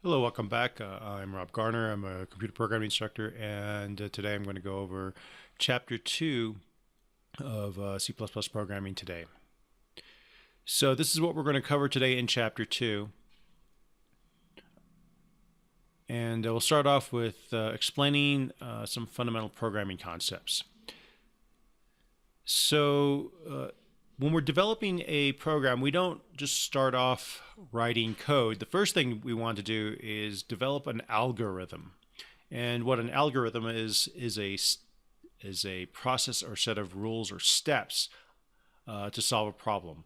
Hello, welcome back. I'm Rob Garner. I'm a computer programming instructor, and today I'm going to go over Chapter 2 of C++ programming today. So this is what we're going to cover today in Chapter 2. And we'll start off with explaining some fundamental programming concepts. So when we're developing a program, we don't just start off writing code. The first thing we want to do is develop an algorithm. And what an algorithm is a process or set of rules or steps to solve a problem.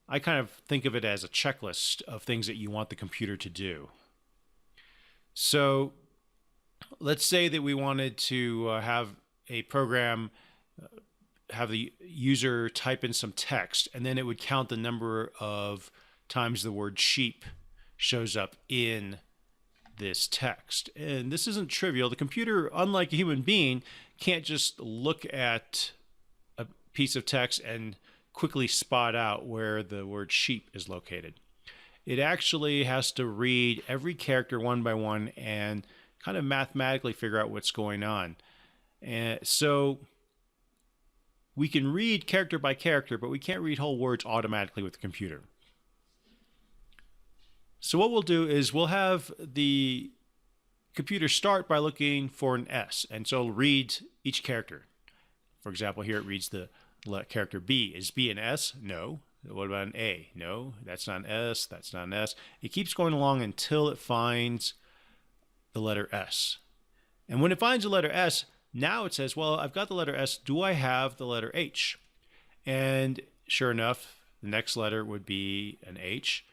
I kind of think of it as a checklist of things that you want the computer to do. So let's say that we wanted to have a program have the user type in some text, and then it would count the number of times the word sheep shows up in this text. And this isn't trivial. The computer, unlike a human being, can't just look at a piece of text and quickly spot out where the word sheep is located. It actually has to read every character one by one and kind of mathematically figure out what's going on. And so we can read character by character, but we can't read whole words automatically with the computer. So what we'll do is we'll have the computer start by looking for an S, and so it'll read each character. For example, here it reads the character B. Is B an S? No. What about an A? No, that's not an S, that's not an S. It keeps going along until it finds the letter S. And when it finds the letter S, now it says, well, I've got the letter S. Do I have the letter H? And sure enough, the next letter would be an H.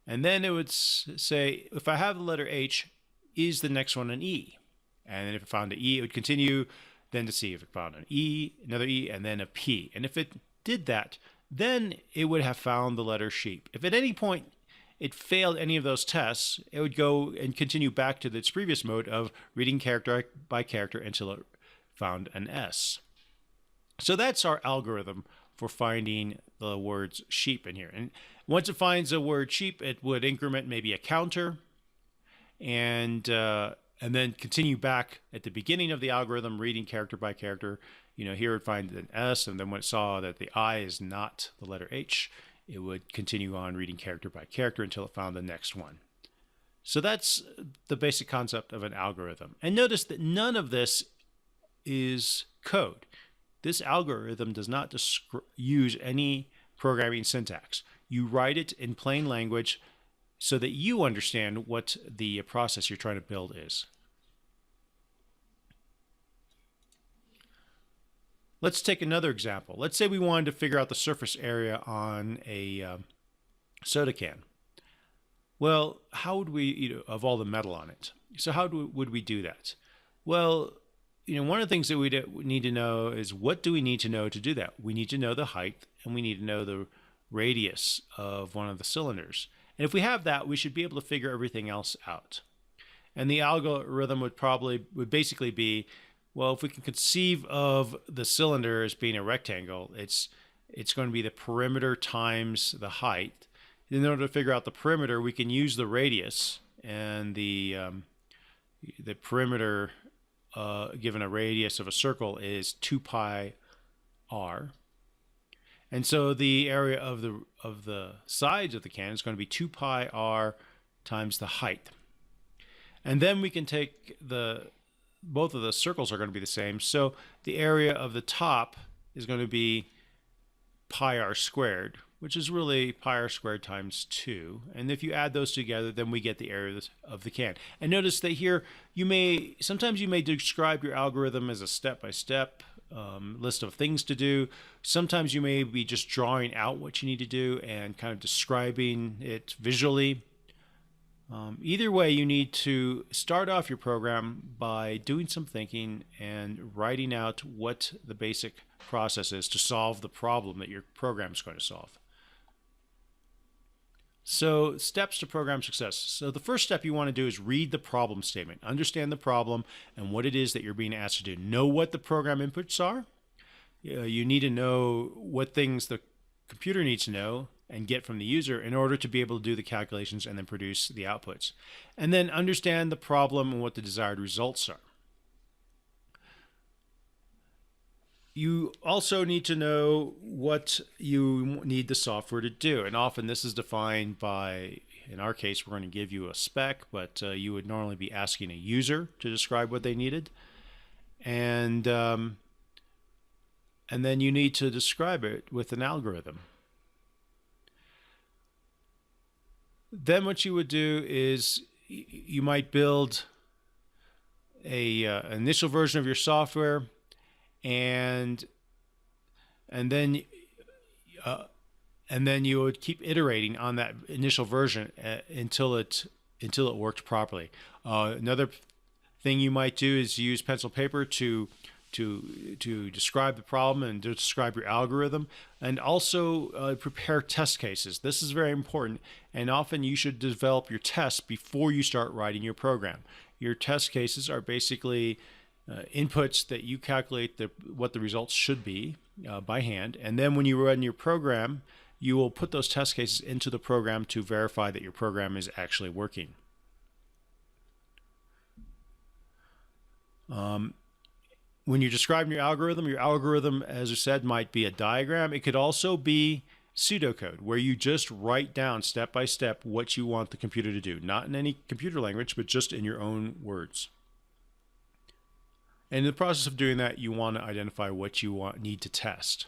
And then it would say, if I have the letter H, is the next one an E? And if it found an E, it would continue then to see if it found an E, another E, and then a P. And if it did that, then it would have found the letter sheep. If at any point it failed any of those tests, it would go and continue back to its previous mode of reading character by character until it found an S. So that's our algorithm for finding the words sheep in here. And once it finds the word sheep, it would increment maybe a counter and then continue back at the beginning of the algorithm, reading character by character. You know, here it would find an S, and then when it saw that the I is not the letter H, it would continue on reading character by character until it found the next one. So that's the basic concept of an algorithm. And notice that none of this is code. This algorithm does not use any programming syntax. You write it in plain language so that you understand what the process you're trying to build is. Let's take another example. Let's say we wanted to figure out the surface area on a soda can. Well, how would we, of all the metal on it? So how would we do that? Well, one of the things that we need to know is, what do we need to know to do that? We need to know the height, and we need to know the radius of one of the cylinders. And if we have that, we should be able to figure everything else out. And the algorithm would basically be, well, if we can conceive of the cylinder as being a rectangle, it's going to be the perimeter times the height. In order to figure out the perimeter, we can use the radius, and the perimeter given a radius of a circle is 2 pi r. And so the area of the sides of the can is going to be 2 pi r times the height. And then we can take both of the circles are going to be the same. So the area of the top is going to be pi r squared, which is really pi r squared times 2. And if you add those together, then we get the area of the can. And notice that here, sometimes you may describe your algorithm as a step-by-step list of things to do. Sometimes you may be just drawing out what you need to do and kind of describing it visually. Either way, you need to start off your program by doing some thinking and writing out what the basic process is to solve the problem that your program is going to solve. So steps to program success. So the first step you want to do is read the problem statement. Understand the problem and what it is that you're being asked to do. Know what the program inputs are. You need to know what things the computer needs to know. and get from the user in order to be able to do the calculations and then produce the outputs. And then understand the problem and what the desired results are. You also need to know what you need the software to do. And often this is defined by, in our case, we're going to give you a spec, but you would normally be asking a user to describe what they needed. And then you need to describe it with an algorithm. Then what you would do is you might build a initial version of your software, and then you would keep iterating on that initial version until it worked properly. Another thing you might do is use pencil paper to describe the problem and to describe your algorithm, and also prepare test cases. This is very important, and often you should develop your tests before you start writing your program. Your test cases are basically inputs that you calculate what the results should be by hand, and then when you run your program, you will put those test cases into the program to verify that your program is actually working. When you're describing your algorithm, as I said, might be a diagram. It could also be pseudocode, where you just write down step by step what you want the computer to do, not in any computer language, but just in your own words. And in the process of doing that, you want to identify what you need to test.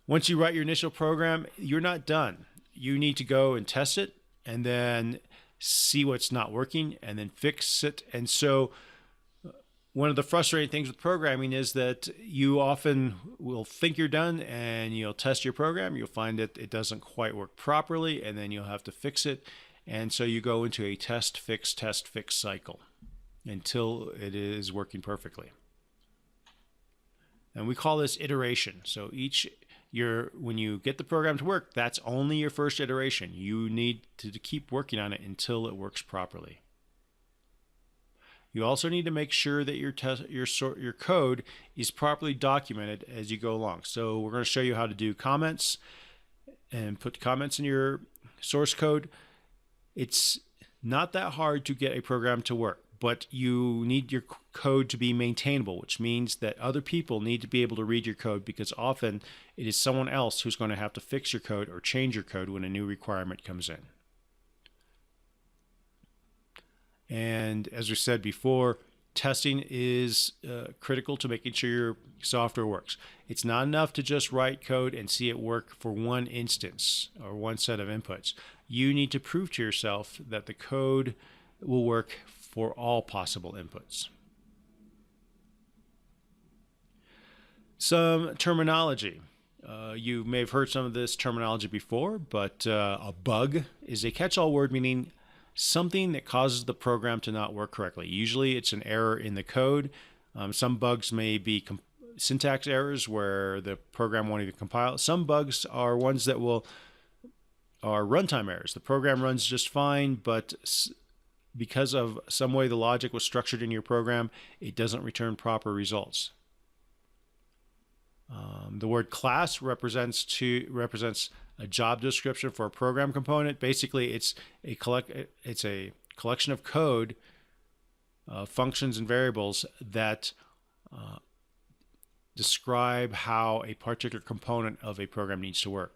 Once you write your initial program, you're not done. You need to go and test it, and then see what's not working, and then fix it. And so one of the frustrating things with programming is that you often will think you're done, and you'll test your program. You'll find that it doesn't quite work properly, and then you'll have to fix it. And so you go into a test, fix cycle until it is working perfectly. And we call this iteration. So when you get the program to work, that's only your first iteration. You need to keep working on it until it works properly. You also need to make sure that your code is properly documented as you go along. So we're going to show you how to do comments and put comments in your source code. It's not that hard to get a program to work, but you need your code to be maintainable, which means that other people need to be able to read your code, because often it is someone else who's going to have to fix your code or change your code when a new requirement comes in. And as we said before, testing is critical to making sure your software works. It's not enough to just write code and see it work for one instance or one set of inputs. You need to prove to yourself that the code will work for all possible inputs. Some terminology. You may have heard some of this terminology before, but a bug is a catch-all word meaning something that causes the program to not work correctly. Usually it's an error in the code. Some bugs may be syntax errors where the program won't even compile. Some bugs are ones that are runtime errors. The program runs just fine, but because of some way the logic was structured in your program, it doesn't return proper results. The word class represents a job description for a program component. Basically, it's a collection of code, functions and variables that describe how a particular component of a program needs to work.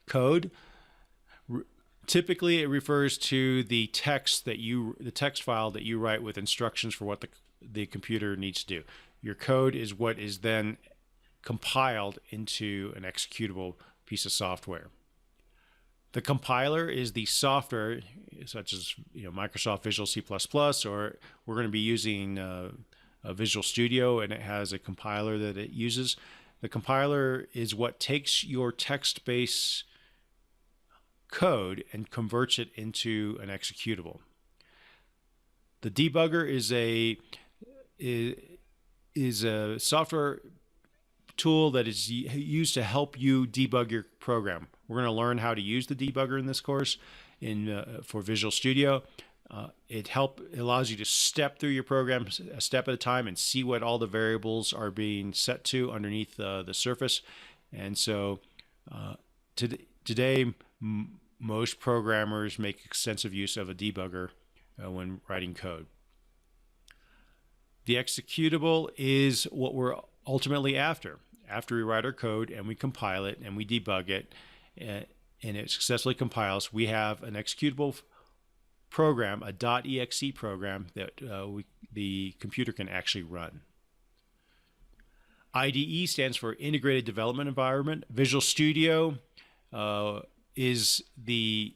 Code, typically it refers to the text file that you write with instructions for what the computer needs to do. Your code is what is then compiled into an executable piece of software. The compiler is the software, such as Microsoft Visual C++, or we're going to be using a Visual Studio, and it has a compiler that it uses. The compiler is what takes your text-based code and converts it into an executable. The debugger is a software tool that is used to help you debug your program. We're going to learn how to use the debugger in this course for Visual Studio. It allows you to step through your program a step at a time and see what all the variables are being set to underneath the surface. And so today, most programmers make extensive use of a debugger when writing code. The executable is what we're ultimately after. After we write our code and we compile it and we debug it and it successfully compiles, we have an executable program, a .exe program that the computer can actually run. IDE stands for Integrated Development Environment. Visual Studio is the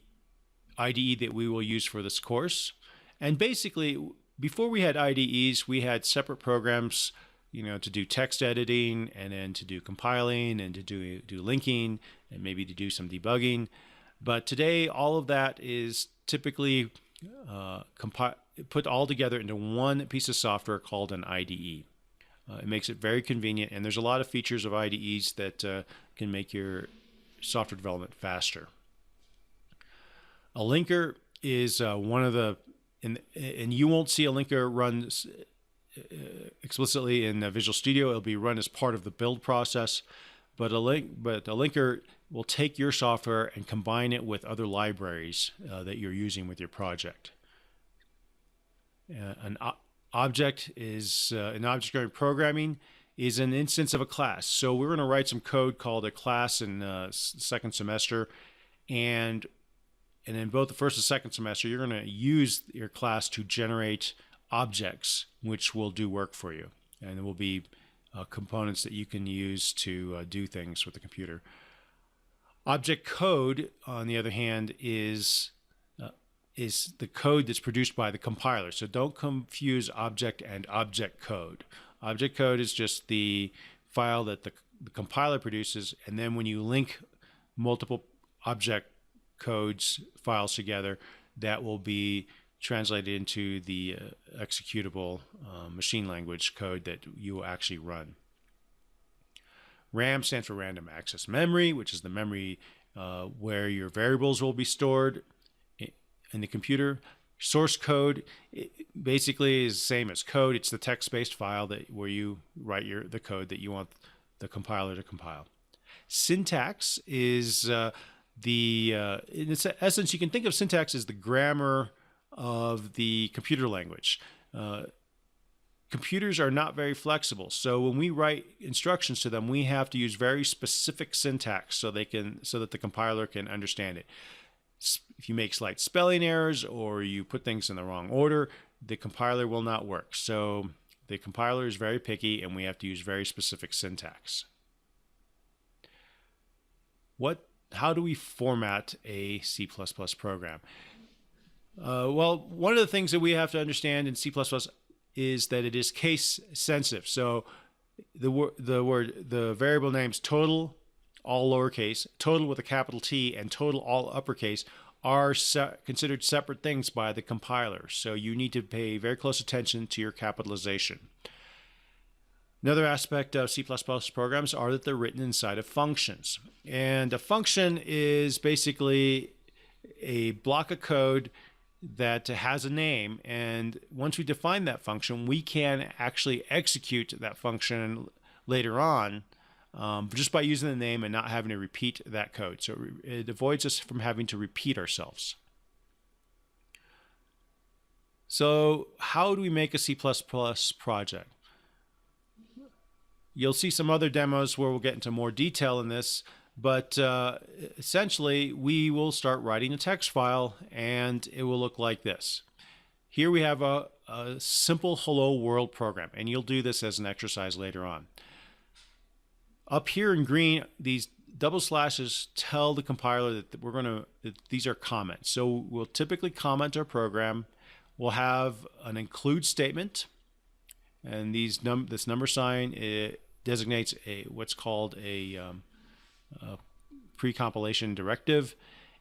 IDE that we will use for this course. And basically, before we had IDEs, we had separate programs, to do text editing and then to do compiling and to do linking and maybe to do some debugging. But today, all of that is typically put all together into one piece of software called an IDE. It makes it very convenient, and there's a lot of features of IDEs that can make your software development faster. A linker is one of the, and you won't see a linker run explicitly in Visual Studio. It'll be run as part of the build process, but a linker will take your software and combine it with other libraries that you're using with your project. An object is in object-oriented programming is an instance of a class. So we're going to write some code called a class in second semester, and in both the first and second semester, you're going to use your class to generate objects, which will do work for you, and there will be components that you can use to do things with the computer. Object code, on the other hand, is the code that's produced by the compiler. So don't confuse object and object code. Object code is just the file that the compiler produces, and then when you link multiple object codes files together, that will be translated into the executable machine language code that you will actually run. RAM stands for random access memory, which is the memory where your variables will be stored in the computer. Source code basically is the same as code. It's the text-based file where you write the code that you want the compiler to compile. Syntax is in essence, you can think of syntax as the grammar of the computer language. Computers are not very flexible, so when we write instructions to them, we have to use very specific syntax so that the compiler can understand it. If you make slight spelling errors or you put things in the wrong order, the compiler will not work. So the compiler is very picky, and we have to use very specific syntax. How do we format a C++ program? Well, one of the things that we have to understand in C++ is that it is case sensitive. So the variable names total, all lowercase, total with a capital T, and total all uppercase are considered separate things by the compiler. So you need to pay very close attention to your capitalization. Another aspect of C++ programs are that they're written inside of functions. And a function is basically a block of code that has a name, and once we define that function, we can actually execute that function later on just by using the name and not having to repeat that code. So it avoids us from having to repeat ourselves. So how do we make a C++ project? You'll see some other demos where we'll get into more detail in this, but essentially we will start writing a text file, and it will look like this. Here we have a simple hello world program, and you'll do this as an exercise later on. Up here in green, these double slashes tell the compiler that these are comments. So we'll typically comment our program. We'll have an include statement, and this number sign designates what's called a pre-compilation directive.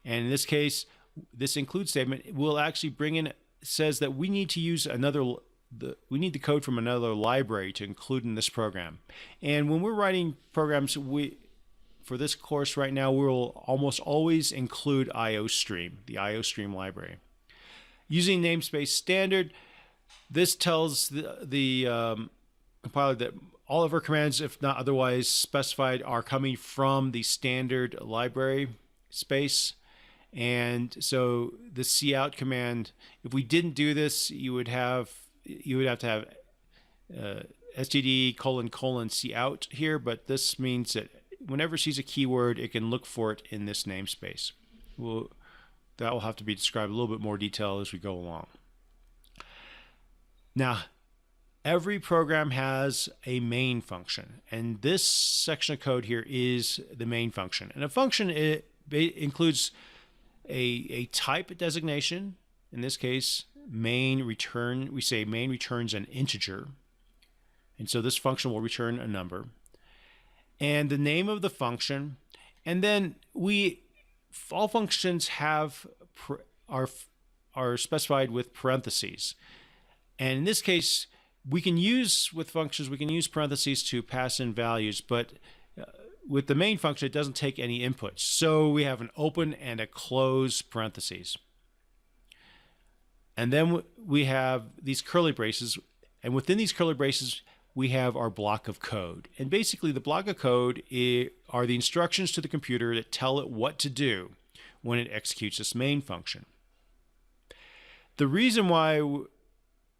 And in this case, this include statement will actually says that we need to use we need the code from another library to include in this program. And when we're writing programs, for this course right now, we'll almost always include IOStream, the IOStream library. Using namespace standard, this tells the compiler that all of our commands, if not otherwise specified, are coming from the standard library space. And so the cout command, if we didn't do this, you would have to have std : cout here, but this means that whenever it sees a keyword, it can look for it in this namespace. That will have to be described in a little bit more detail as we go along. Now, every program has a main function, and this section of code here is the main function. And a function, it includes a type designation. In this case, main return, we say main returns an integer. And so this function will return a number. And the name of the function, and then all functions are specified with parentheses. And in this case, with functions, we can use parentheses to pass in values, but with the main function, it doesn't take any inputs. So we have an open and a close parentheses. And then we have these curly braces, and within these curly braces, we have our block of code. And basically, the block of code are the instructions to the computer that tell it what to do when it executes this main function. The reason why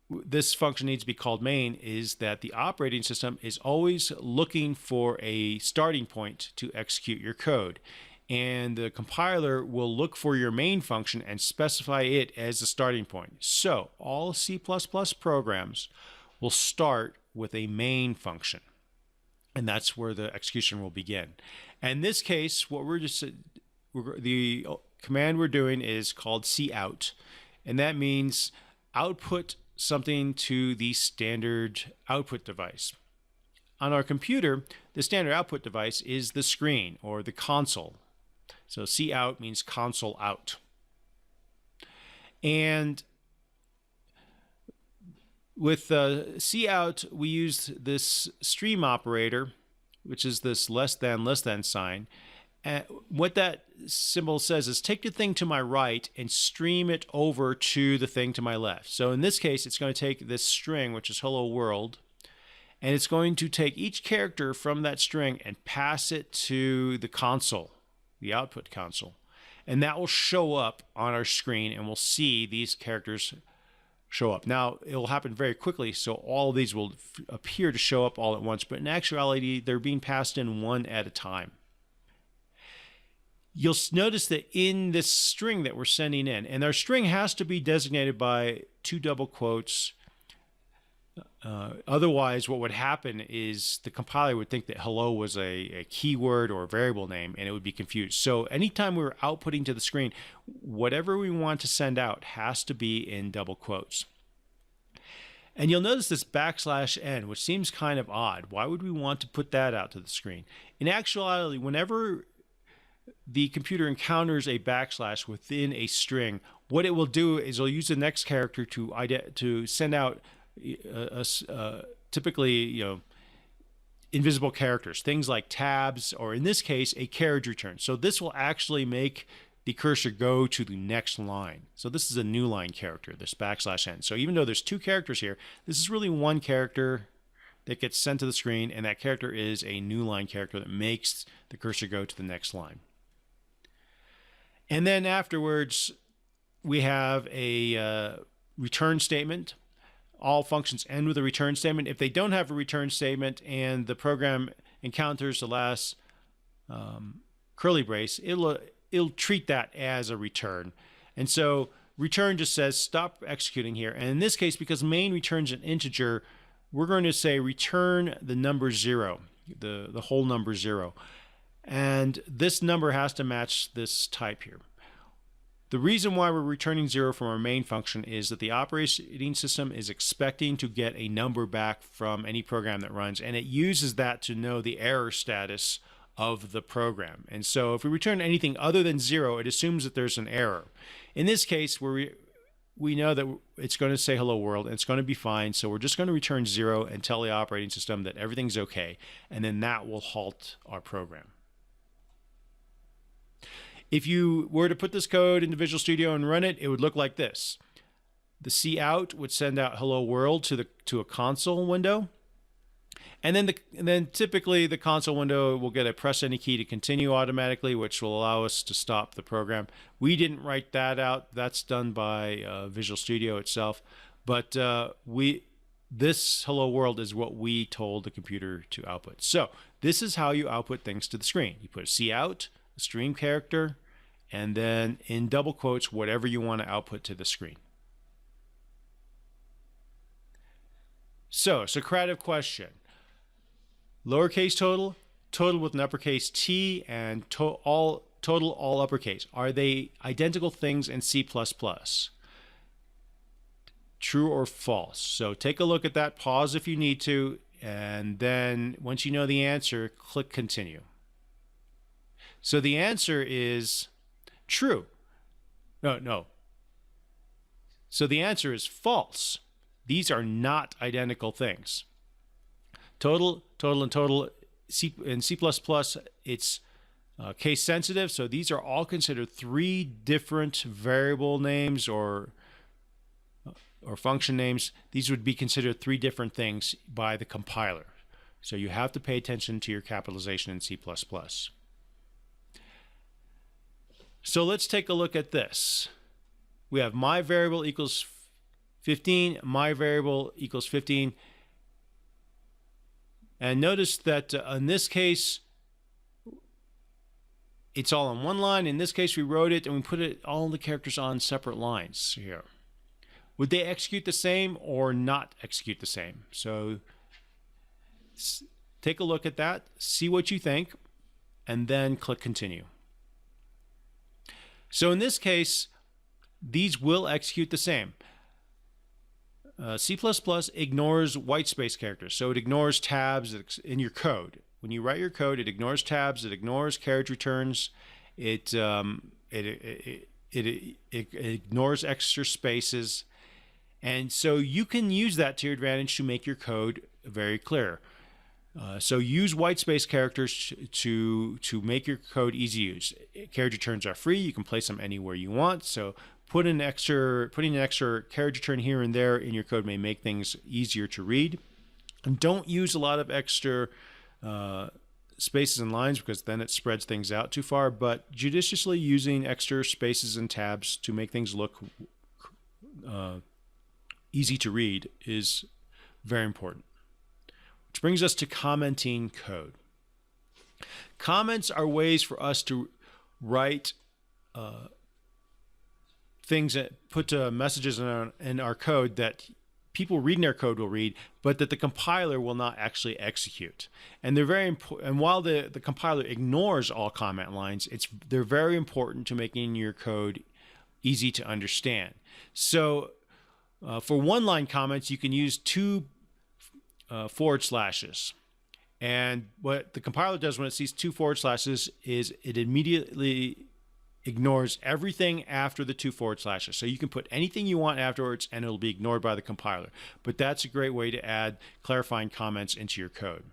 this function needs to be called main is that the operating system is always looking for a starting point to execute your code. And the compiler will look for your main function and specify it as the starting point. So all C++ programs will start with a main function, and that's where the execution will begin. And in this case, the command we're doing is called cout, and that means output something to the standard output device. On our computer, the standard output device is the screen or the console. So cout means console out. And with cout, we use this stream operator, which is this less than sign. And what that symbol says is take the thing to my right and stream it over to the thing to my left. So in this case, it's going to take this string, which is hello world, and it's going to take each character from that string and pass it to the console, the output console. And that will show up on our screen, and we'll see these characters show up. Now, it will happen very quickly, so all of these will appear to show up all at once, but in actuality, they're being passed in one at a time. You'll notice that in this string that we're sending in, and our string has to be designated by 2 double quotes. Otherwise, what would happen is the compiler would think that hello was a keyword or a variable name, and it would be confused. So anytime we're outputting to the screen, whatever we want to send out has to be in double quotes. And you'll notice this \n, which seems kind of odd. Why would we want to put that out to the screen? In actuality, whenever the computer encounters a / within a string, what it will do is it'll use the next character to send out typically invisible characters, things like tabs, or in this case a carriage return. So this will actually make the cursor go to the next line. So this is a new line character, this \n. So even though there's 2 characters here, this is really one character that gets sent to the screen, and that character is a new line character that makes the cursor go to the next line. And then afterwards, we have a return statement. All functions end with a return statement. If they don't have a return statement and the program encounters the last curly brace, it'll treat that as a return. And so return just says stop executing here. And in this case, because main returns an integer, we're going to say return the number 0, the whole number 0. And this number has to match this type here. The reason why we're returning 0 from our main function is that the operating system is expecting to get a number back from any program that runs, and it uses that to know the error status of the program. And so if we return anything other than 0, it assumes that there's an error. In this case, we know that it's going to say hello world, and it's going to be fine, so we're just going to return 0 and tell the operating system that everything's okay, and then that will halt our program. If you were to put this code into Visual Studio and run it, it would look like this. The cout would send out hello world to a console window, And then typically the console window will get a press any key to continue automatically, which will allow us to stop the program. We didn't write that out. That's done by Visual Studio itself. But this hello world is what we told the computer to output. So this is how you output things to the screen. You put a cout, a stream character, and then in double quotes, whatever you want to output to the screen. So, Socratic question. Lowercase total, total with an uppercase T, and total all uppercase. Are they identical things in C++? True or false? So take a look at that, pause if you need to, and then once you know the answer, click continue. So the answer is true. No. So the answer is false. These are not identical things. Total, and total. In C++, it's case sensitive, so these are all considered three different variable names or function names. These would be considered three different things by the compiler. So you have to pay attention to your capitalization in C++. So let's take a look at this. We have my variable equals 15, my variable equals 15. And notice that in this case, it's all on one line. In this case, we wrote it and we put all the characters on separate lines here. Would they execute the same or not execute the same? So take a look at that, see what you think, and then click continue. So in this case, these will execute the same. C++ ignores whitespace characters, so it ignores tabs in your code. When you write your code, it ignores tabs, it ignores carriage returns, it ignores extra spaces, and so you can use that to your advantage to make your code very clear. So use whitespace characters to make your code easy to use. Carriage returns are free. You can place them anywhere you want. So putting an extra carriage return here and there in your code may make things easier to read. And don't use a lot of extra spaces and lines because then it spreads things out too far. But judiciously using extra spaces and tabs to make things look easy to read is very important. Which brings us to commenting code. Comments are ways for us to write things that put messages in our code that people reading our code will read, but that the compiler will not actually execute. And they're very important. And while the compiler ignores all comment lines, they're very important to making your code easy to understand. So for one-line comments, you can use two forward slashes. And what the compiler does when it sees two forward slashes is it immediately ignores everything after the two forward slashes. So you can put anything you want afterwards and it'll be ignored by the compiler. But that's a great way to add clarifying comments into your code.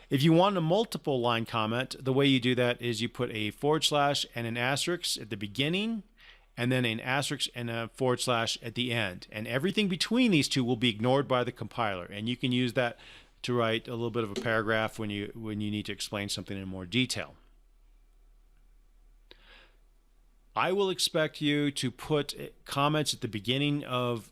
If you want a multiple line comment, the way you do that is you put a forward slash and an asterisk at the beginning, and then an asterisk and a forward slash at the end. And everything between these two will be ignored by the compiler. And you can use that to write a little bit of a paragraph when you need to explain something in more detail. I will expect you to put comments at the beginning of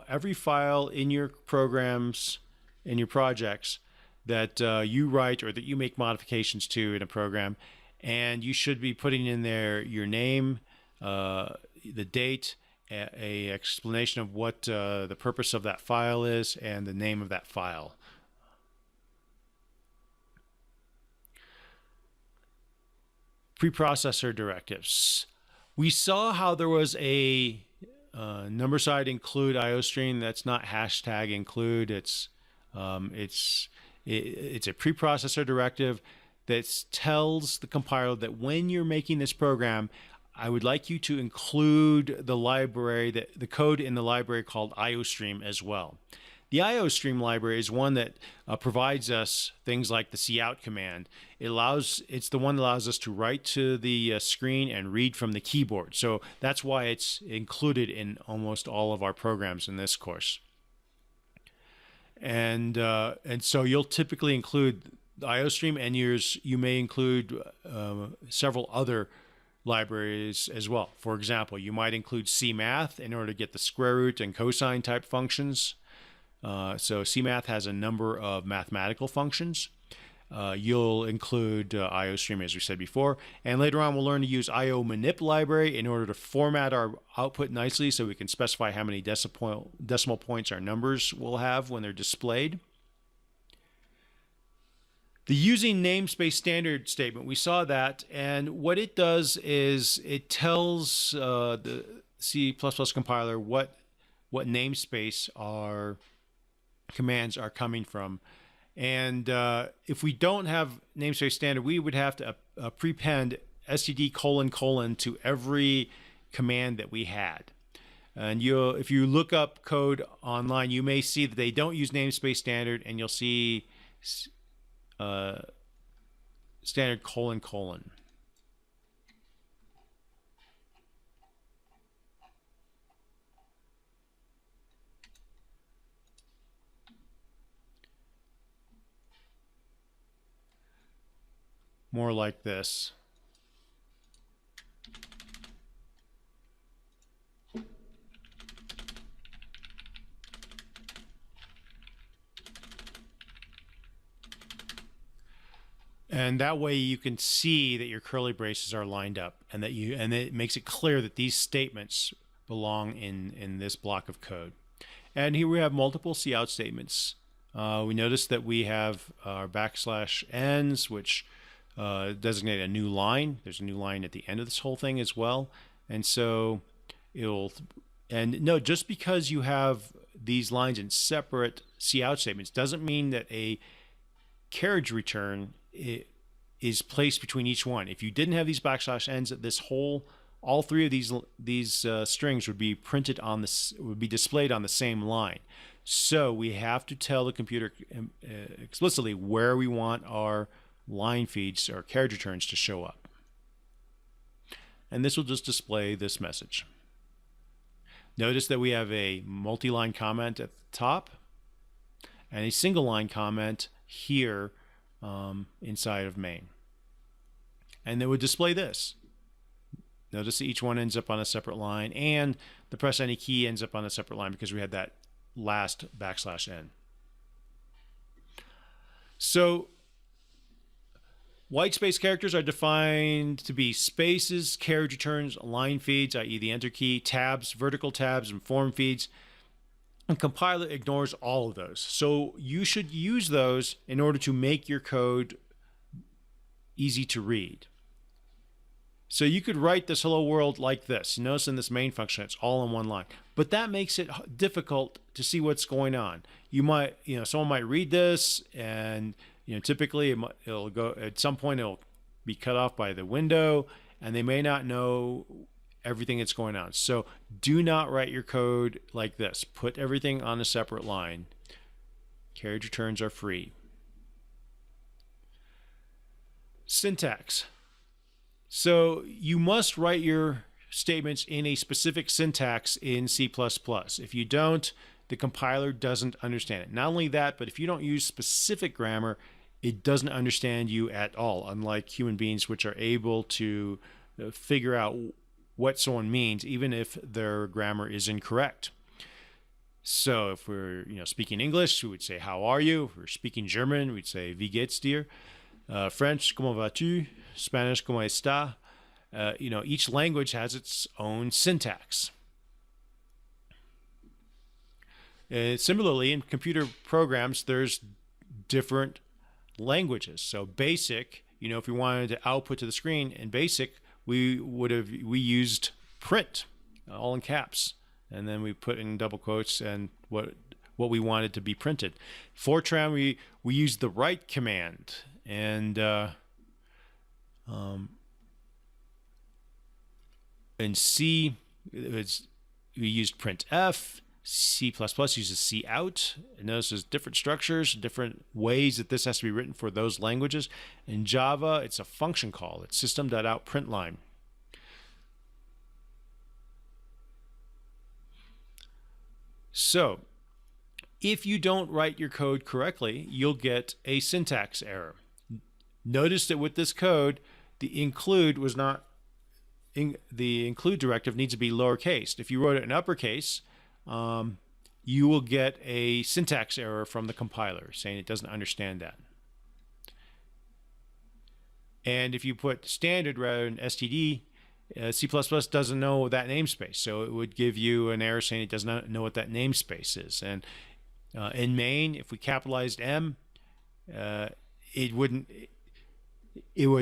every file in your programs, in your projects that you write or that you make modifications to in a program. And you should be putting in there your name, the date, a explanation of what the purpose of that file is, and the name of that file. Preprocessor directives. We saw how there was a number side include IOStream. That's not hashtag include. It's a preprocessor directive that tells the compiler that when you're making this program, I would like you to include the library, the code in the library called IOStream as well. The IOStream library is one that provides us things like the cout command. It's the one that allows us to write to the screen and read from the keyboard. So that's why it's included in almost all of our programs in this course. And so you'll typically include the IO stream, and you may include several other libraries as well. For example, you might include CMath in order to get the square root and cosine type functions. So CMath has a number of mathematical functions. You'll include IOStream, as we said before. And later on, we'll learn to use IOmanip library in order to format our output nicely so we can specify how many decimal points our numbers will have when they're displayed. The using namespace standard statement, we saw that, and what it does is it tells the C++ compiler what namespace our commands are coming from. And if we don't have namespace standard, we would have to prepend std : to every command that we had. And if you look up code online, you may see that they don't use namespace standard, and you'll see standard : more like this. And that way you can see that your curly braces are lined up, and it makes it clear that these statements belong in this block of code. And here we have multiple cout statements. We notice that we have our \n, which designate a new line. There's a new line at the end of this whole thing as well. And so just because you have these lines in separate cout statements doesn't mean that a carriage return is placed between each one. If you didn't have these \n's, all three of these strings would be displayed on the same line. So we have to tell the computer explicitly where we want our line feeds or carriage returns to show up. And this will just display this message. Notice that we have a multi-line comment at the top and a single line comment here inside of main. And it would display this. Notice that each one ends up on a separate line, and the press any key ends up on a separate line because we had that last \n. So white space characters are defined to be spaces, carriage returns, line feeds, i.e. the enter key, tabs, vertical tabs, and form feeds. And compiler ignores all of those. So you should use those in order to make your code easy to read. So you could write this hello world like this. You notice in this main function, it's all in one line. But that makes it difficult to see what's going on. Someone might read this, and typically it'll go at some point. It'll be cut off by the window, and they may not know everything that's going on. So do not write your code like this. Put everything on a separate line. Carriage returns are free. Syntax. So you must write your statements in a specific syntax in C++. If you don't, the compiler doesn't understand it. Not only that, but if you don't use specific grammar, it doesn't understand you at all, unlike human beings, which are able to figure out what someone means, even if their grammar is incorrect. So if we're speaking English, we would say, how are you? If we're speaking German, we'd say, wie geht's dir? French, comment vas-tu? Spanish, ¿cómo está? Each language has its own syntax. Similarly, in computer programs, there's different languages. So BASIC, if we wanted to output to the screen in BASIC, we used print, all in caps, and then we put in double quotes and what we wanted to be printed. Fortran, we used the write command, and in C, we used printf. C++ uses cout. And notice there's different structures, different ways that this has to be written for those languages. In Java, it's a function call. It's system.out_println. So If you don't write your code correctly, you'll get a syntax error. Notice that with this code, the include directive needs to be lowercase. If you wrote it in uppercase, you will get a syntax error from the compiler saying it doesn't understand that. And if you put standard rather than std, C++ doesn't know that namespace, so it would give you an error saying it does not know what that namespace is. And in main, if we capitalized M, it would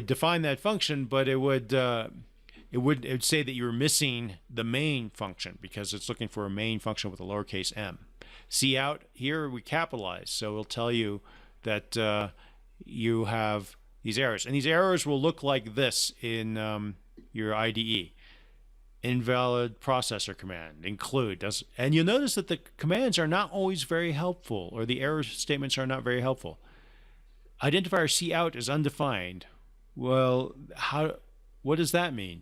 define that function, but it would say that you were missing the main function because it's looking for a main function with a lowercase m. Cout here we capitalize, so it'll tell you that you have these errors, and these errors will look like this in your IDE. Invalid processor command, include, and you'll notice that the commands are not always very helpful, or the error statements are not very helpful. Identifier cout is undefined. Well, what does that mean?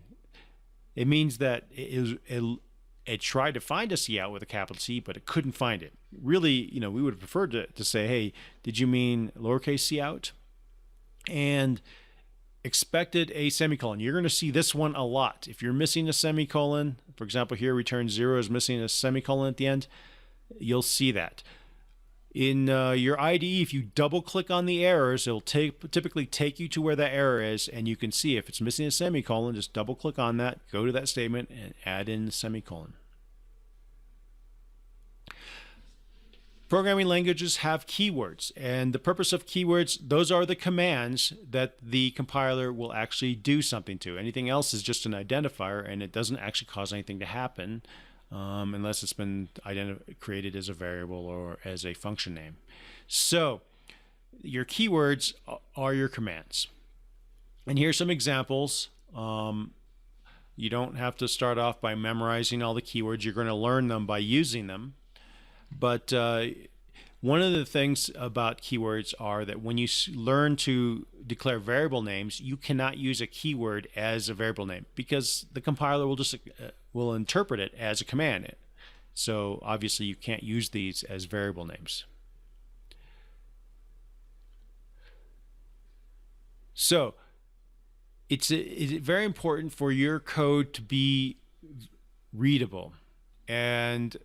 It means that it tried to find a cout with a capital C, but it couldn't find it. Really, we would have preferred to say, hey, did you mean lowercase cout? And expected a semicolon. You're going to see this one a lot. If you're missing a semicolon, for example, here return 0 is missing a semicolon at the end, you'll see that. In your IDE, if you double click on the errors, it'll typically take you to where that error is, and you can see if it's missing a semicolon, just double click on that, go to that statement, and add in the semicolon. Programming languages have keywords, and the purpose of keywords, those are the commands that the compiler will actually do something to. Anything else is just an identifier, and it doesn't actually cause anything to happen unless it's been created as a variable or as a function name. So your keywords are your commands. And here's some examples. You don't have to start off by memorizing all the keywords. You're going to learn them by using them. But one of the things about keywords are that when you learn to declare variable names, you cannot use a keyword as a variable name because the compiler will interpret it as a command. So obviously you can't use these as variable names. So it's very important for your code to be readable, and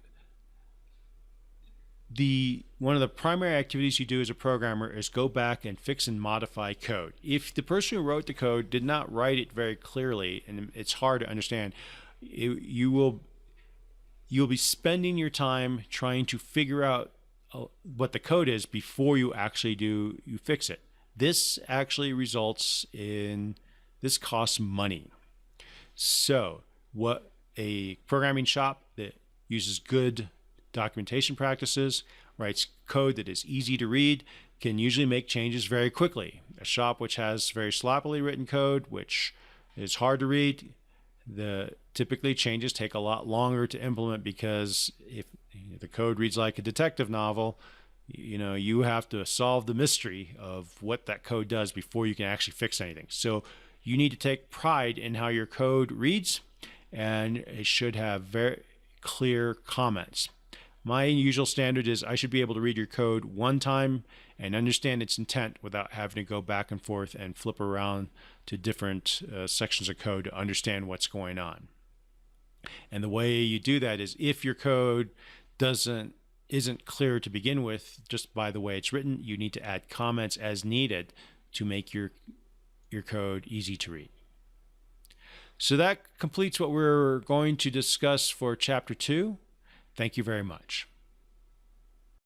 one of the primary activities you do as a programmer is go back and fix and modify code. If the person who wrote the code did not write it very clearly and it's hard to understand, you'll be spending your time trying to figure out what the code is before you actually fix it. This actually this costs money. So what a programming shop that uses good documentation practices, writes code that is easy to read, can usually make changes very quickly. A shop which has very sloppily written code, which is hard to read, typically changes take a lot longer to implement because if the code reads like a detective novel, you have to solve the mystery of what that code does before you can actually fix anything. So you need to take pride in how your code reads, and it should have very clear comments. My usual standard is I should be able to read your code one time and understand its intent without having to go back and forth and flip around to different sections of code to understand what's going on. And the way you do that is if your code isn't clear to begin with, just by the way it's written, you need to add comments as needed to make your code easy to read. So that completes what we're going to discuss for Chapter 2. Thank you very much.